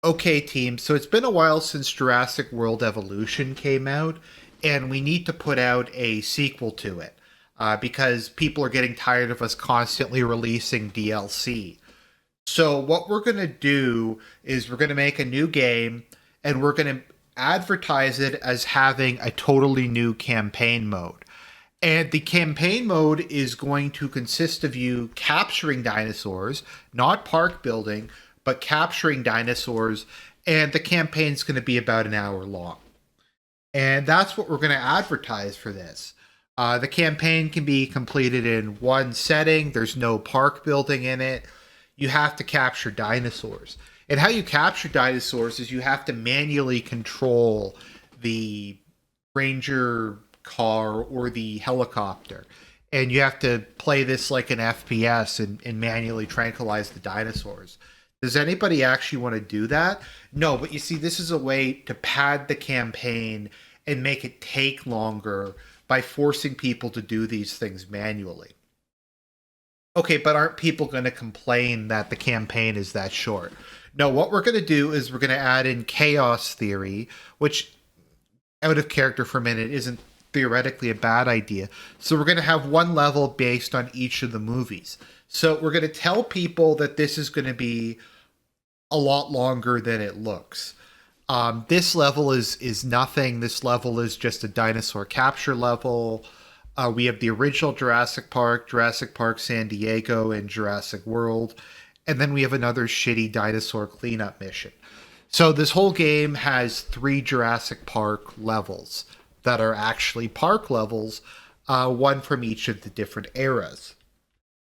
Okay, team. So it's been a while since Jurassic World Evolution came out, and we need to put out a sequel to it because people are getting tired of us constantly releasing DLC. So what we're going to do is we're going to make a new game, and we're going to advertise it as having a totally new campaign mode. And the campaign mode is going to consist of you capturing dinosaurs, not park building, but capturing dinosaurs. And the campaign's going to be about an hour long. And that's what we're going to advertise for this. The campaign can be completed in one setting, there's no park building in it. You have to capture dinosaurs. And how you capture dinosaurs is you have to manually control the ranger car or the helicopter. And you have to play this like an FPS and manually tranquilize the dinosaurs. Does anybody actually want to do that? No, but you see, this is a way to pad the campaign and make it take longer by forcing people to do these things manually. Okay, but aren't people going to complain that the campaign is that short? No, what we're going to do is we're going to add in chaos theory, which out of character for a minute isn't theoretically a bad idea. So we're going to have one level based on each of the movies. So we're going to tell people that this is going to be a lot longer than it looks. This level is nothing. This level is just a dinosaur capture level. We have the original Jurassic Park San Diego, and Jurassic World. And then we have another shitty dinosaur cleanup mission. So this whole game has 3 Jurassic Park levels that are actually park levels, one from each of the different eras.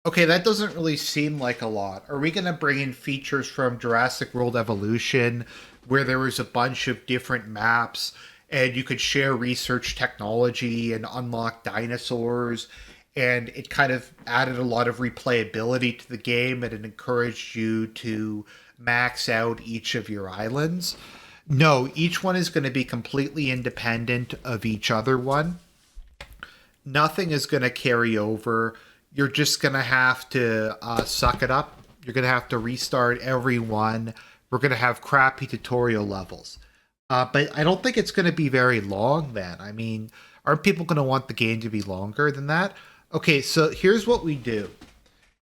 Okay, that doesn't really seem like a lot. Are we going to bring in features from Jurassic World Evolution where there was a bunch of different maps and you could share research technology and unlock dinosaurs? And it kind of added a lot of replayability to the game and it encouraged you to max out each of your islands. No, each one is going to be completely independent of each other one. Nothing is going to carry over. You're just going to have to suck it up. You're going to have to restart every one. We're going to have crappy tutorial levels. But I don't think it's going to be very long then. I mean, aren't people going to want the game to be longer than that? Okay, so here's what we do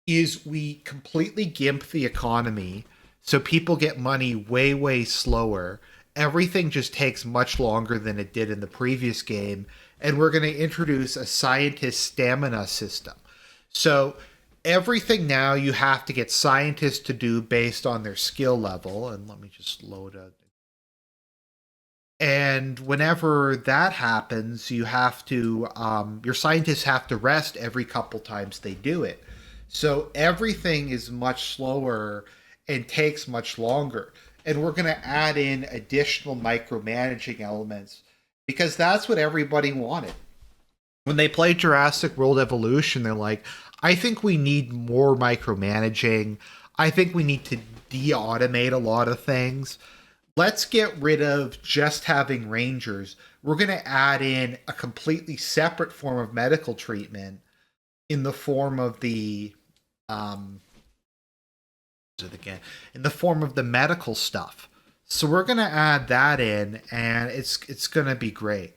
is we completely gimp the economy so people get money way, way slower. Everything just takes much longer than it did in the previous game. And we're going to introduce a scientist stamina system. So everything now you have to get scientists to do based on their skill level. And let me just load it. And whenever that happens, you have to, your scientists have to rest every couple times they do it. So everything is much slower and takes much longer. And we're going to add in additional micromanaging elements because that's what everybody wanted. When they played Jurassic World Evolution, they're like, I think we need more micromanaging. I think we need to de-automate a lot of things. Let's get rid of just having rangers. We're going to add in a completely separate form of medical treatment in the form of the again in the form of the medical stuff. So we're going to add that in, and it's going to be great.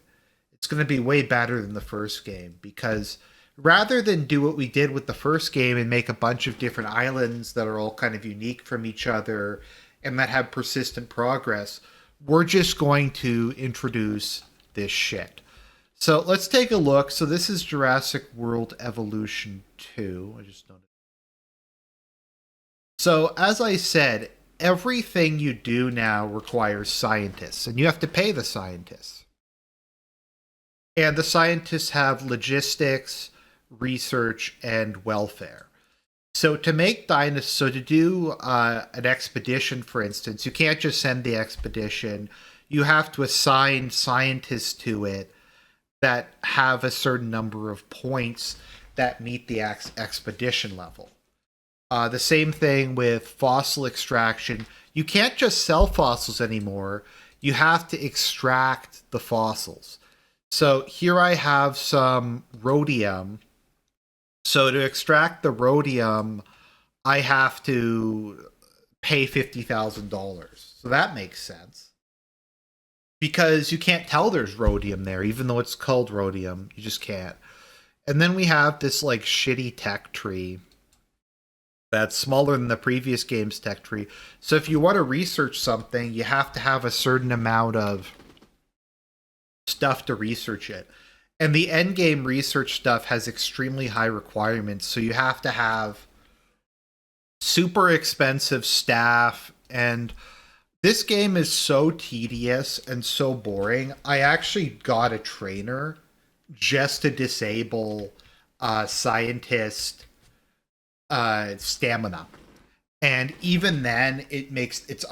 It's going to be way better than the first game because rather than do what we did with the first game and make a bunch of different islands that are all kind of unique from each other and that have persistent progress, we're just going to introduce this shit. So let's take a look. So this is Jurassic World Evolution 2. I just noticed. So as I said, everything you do now requires scientists, and you have to pay the scientists. And the scientists have logistics, research, and welfare. So to make dinosaurs, so to do an expedition, for instance, you can't just send the expedition. You have to assign scientists to it that have a certain number of points that meet the expedition level. The same thing with fossil extraction. You can't just sell fossils anymore. You have to extract the fossils. So here I have some rhodium. So to extract the rhodium, I have to pay $50,000. So that makes sense. Because you can't tell there's rhodium there, even though it's called rhodium. You just can't. And then we have this like shitty tech tree that's smaller than the previous game's tech tree. So if you want to research something, you have to have a certain amount of stuff to research it. And the end game research stuff has extremely high requirements, so you have to have super expensive staff, and this game is so tedious and so boring. I actually got a trainer just to disable scientist stamina, and even then it makes it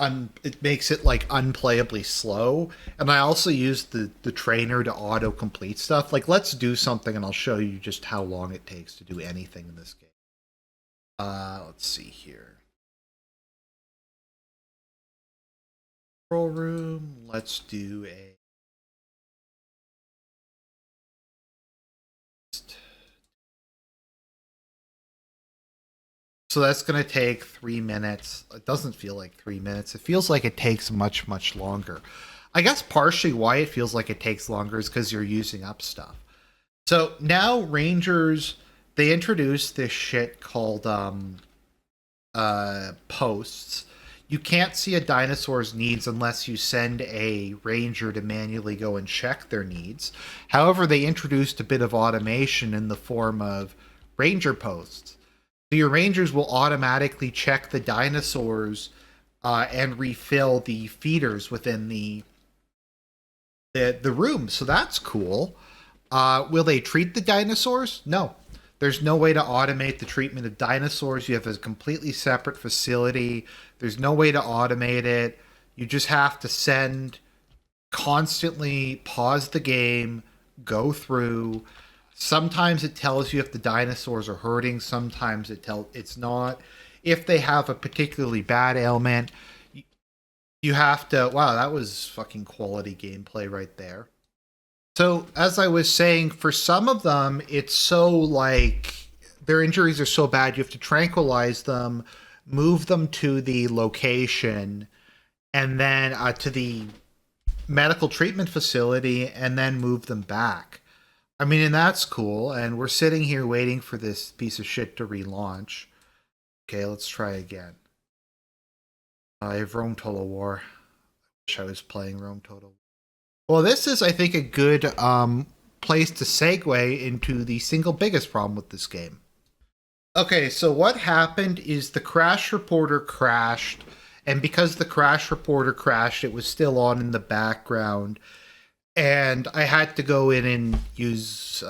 like unplayably slow. And I also used the trainer to auto complete stuff. Like, let's do something and I'll show you just how long it takes to do anything in this game. Let's see here. Control room. Let's do a So that's going to take 3 minutes. It doesn't feel like 3 minutes. It feels like it takes much, much longer. I guess partially why it feels like it takes longer is because you're using up stuff. So now Rangers, they introduced this shit called posts. You can't see a dinosaur's needs unless you send a ranger to manually go and check their needs. However, they introduced a bit of automation in the form of ranger posts. So your rangers will automatically check the dinosaurs and refill the feeders within the room. So that's cool. Will they treat the dinosaurs? No. There's no way to automate the treatment of dinosaurs. You have a completely separate facility. There's no way to automate it. You just have to constantly pause the game, go through. Sometimes it tells you if the dinosaurs are hurting. Sometimes it's not. If they have a particularly bad ailment, you have to... Wow, that was fucking quality gameplay right there. So, as I was saying, for some of them, it's so like... Their injuries are so bad, you have to tranquilize them, move them to the location, and then to the medical treatment facility, and then move them back. I mean, and that's cool, and we're sitting here waiting for this piece of shit to relaunch. Okay, let's try again. I have Rome Total War. I wish I was playing Rome Total War. Well, this is, I think, a good place to segue into the single biggest problem with this game. Okay, so what happened is the crash reporter crashed, and because the crash reporter crashed, it was still on in the background. And I had to go in and use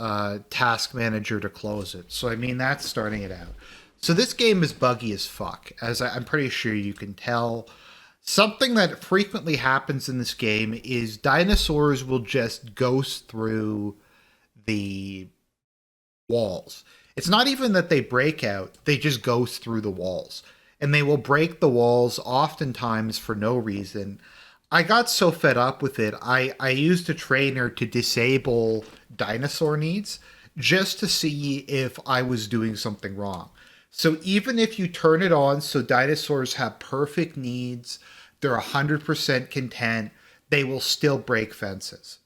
Task Manager to close it. So, I mean, that's starting it out. So this game is buggy as fuck, as I'm pretty sure you can tell. Something that frequently happens in this game is dinosaurs will just ghost through the walls. It's not even that they break out, they just ghost through the walls. And they will break the walls oftentimes for no reason. I got so fed up with it, I used a trainer to disable dinosaur needs just to see if I was doing something wrong. So even if you turn it on so dinosaurs have perfect needs, they're 100% content, they will still break fences.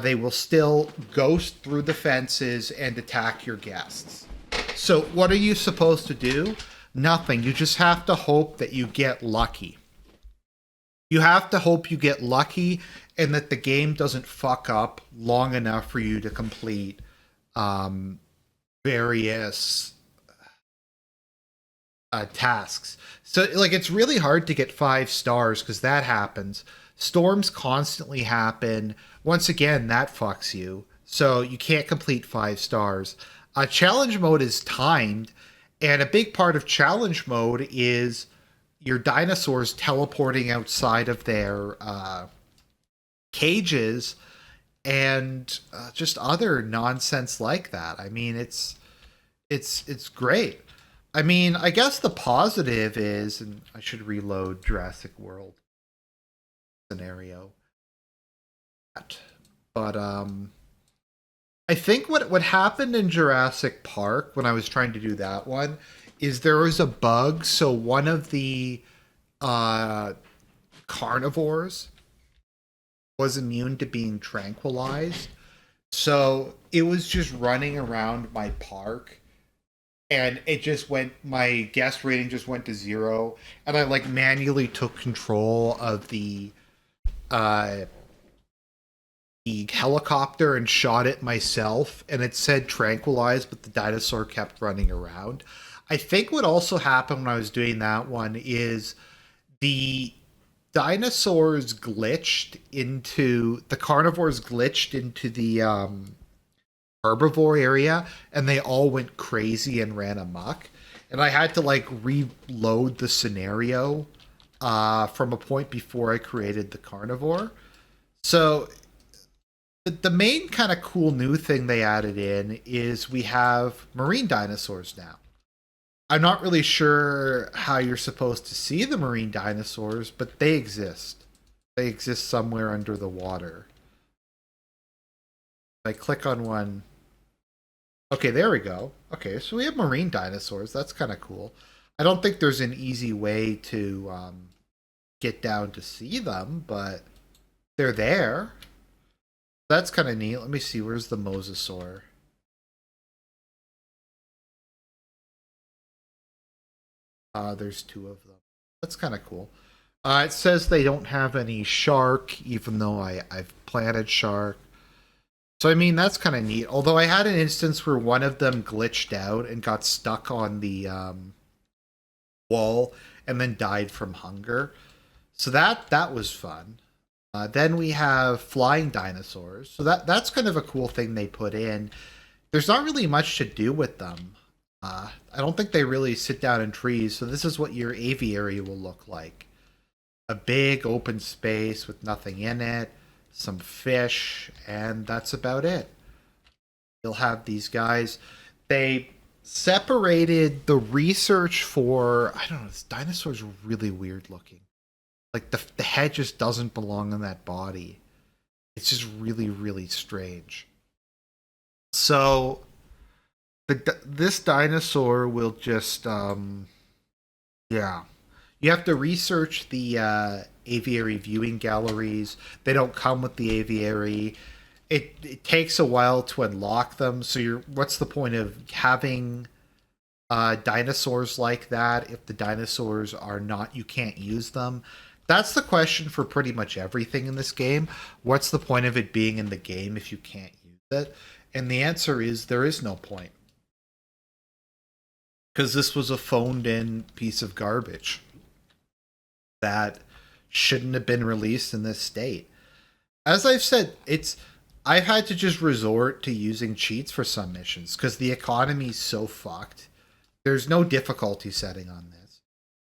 They will still ghost through the fences and attack your guests. So what are you supposed to do? Nothing. You just have to hope that you get lucky. You have to hope you get lucky and that the game doesn't fuck up long enough for you to complete various tasks. So, like, it's really hard to get 5 stars because that happens. Storms constantly happen. Once again, that fucks you. So you can't complete 5 stars. Challenge mode is timed, and a big part of challenge mode is your dinosaurs teleporting outside of their cages and just other nonsense like that. I mean, it's great. I mean, I guess the positive is, and I should reload Jurassic World scenario. But I think what happened in Jurassic Park when I was trying to do that one is there was a bug. So one of the uh, carnivores was immune to being tranquilized. So it was just running around my park and it just went, my guest rating just went to zero. And I like manually took control of uh, the helicopter and shot it myself. And it said tranquilized, but the dinosaur kept running around. I think what also happened when I was doing that one is the the carnivores glitched into the herbivore area and they all went crazy and ran amok. And I had to like reload the scenario from a point before I created the carnivore. So the main kind of cool new thing they added in is we have marine dinosaurs now. I'm not really sure how you're supposed to see the marine dinosaurs, but they exist. They exist somewhere under the water. If I click on one. Okay, there we go. Okay, so we have marine dinosaurs. That's kind of cool. I don't think there's an easy way to get down to see them, but they're there. That's kind of neat. Let me see. Where's the mosasaur? There's two of them. That's kind of cool. It says they don't have any shark, even though I've planted shark. So I mean that's kind of neat. Although I had an instance where one of them glitched out and got stuck on the wall and then died from hunger. So that was fun. Then we have flying dinosaurs. So that's kind of a cool thing they put in. There's not really much to do with them. I don't think they really sit down in trees. So this is what your aviary will look like. A big open space with nothing in it, some fish, and that's about it. You'll have these guys. They separated the research for, I don't know, this dinosaur's really weird looking. Like the head just doesn't belong in that body. It's just really, really strange. So this dinosaur will just yeah, you have to research the aviary viewing galleries. They don't come with the aviary. It takes a while to unlock them. So what's the point of having dinosaurs like that if the dinosaurs are not, you can't use them? That's the question for pretty much everything in this game. What's the point of it being in the game if you can't use it? And the answer is there is no point. Because this was a phoned in piece of garbage that shouldn't have been released in this state. As I've said, I've had to just resort to using cheats for some missions because the economy's so fucked. There's no difficulty setting on this.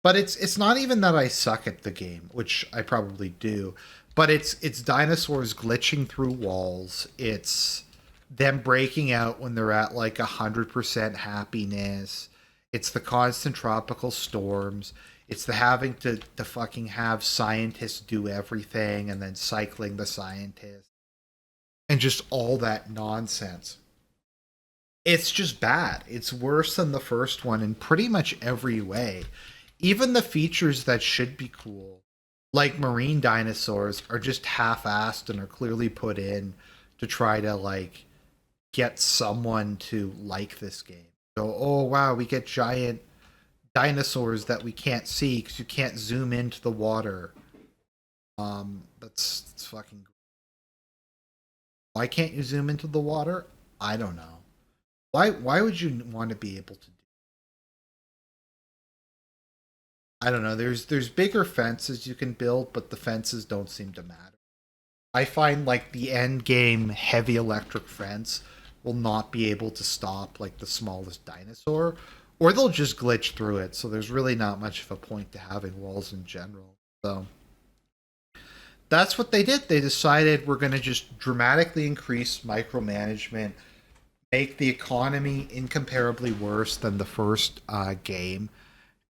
But it's not even that I suck at the game, which I probably do, but it's dinosaurs glitching through walls. It's them breaking out when they're at like 100% happiness. It's the constant tropical storms. It's the having to fucking have scientists do everything and then cycling the scientists. And just all that nonsense. It's just bad. It's worse than the first one in pretty much every way. Even the features that should be cool, like marine dinosaurs, are just half-assed and are clearly put in to try to like get someone to like this game. So, oh wow, we get giant dinosaurs that we can't see because you can't zoom into the water. That's fucking. Why can't you zoom into the water? I don't know. Why would you want to be able to? I don't know. There's bigger fences you can build, but the fences don't seem to matter. I find like the end game heavy electric fence will not be able to stop like the smallest dinosaur, or they'll just glitch through it. So there's really not much of a point to having walls in general. So that's what they did. They decided we're going to just dramatically increase micromanagement, make the economy incomparably worse than the first game,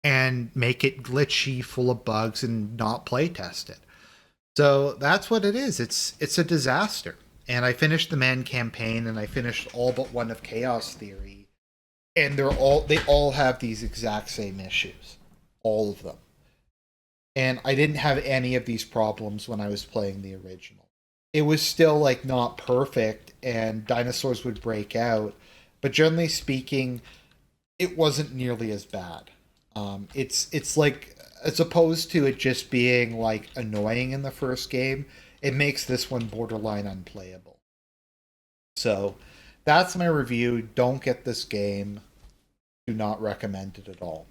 and make it glitchy, full of bugs, and not play test it. So that's what it is. It's a disaster. And I finished the man campaign, and I finished all but one of Chaos Theory, and they all have these exact same issues, all of them. And I didn't have any of these problems when I was playing the original. It was still like not perfect and dinosaurs would break out, but generally speaking, it wasn't nearly as bad. It's like, as opposed to it just being like annoying in the first game, it makes this one borderline unplayable. So that's my review. Don't get this game. Do not recommend it at all.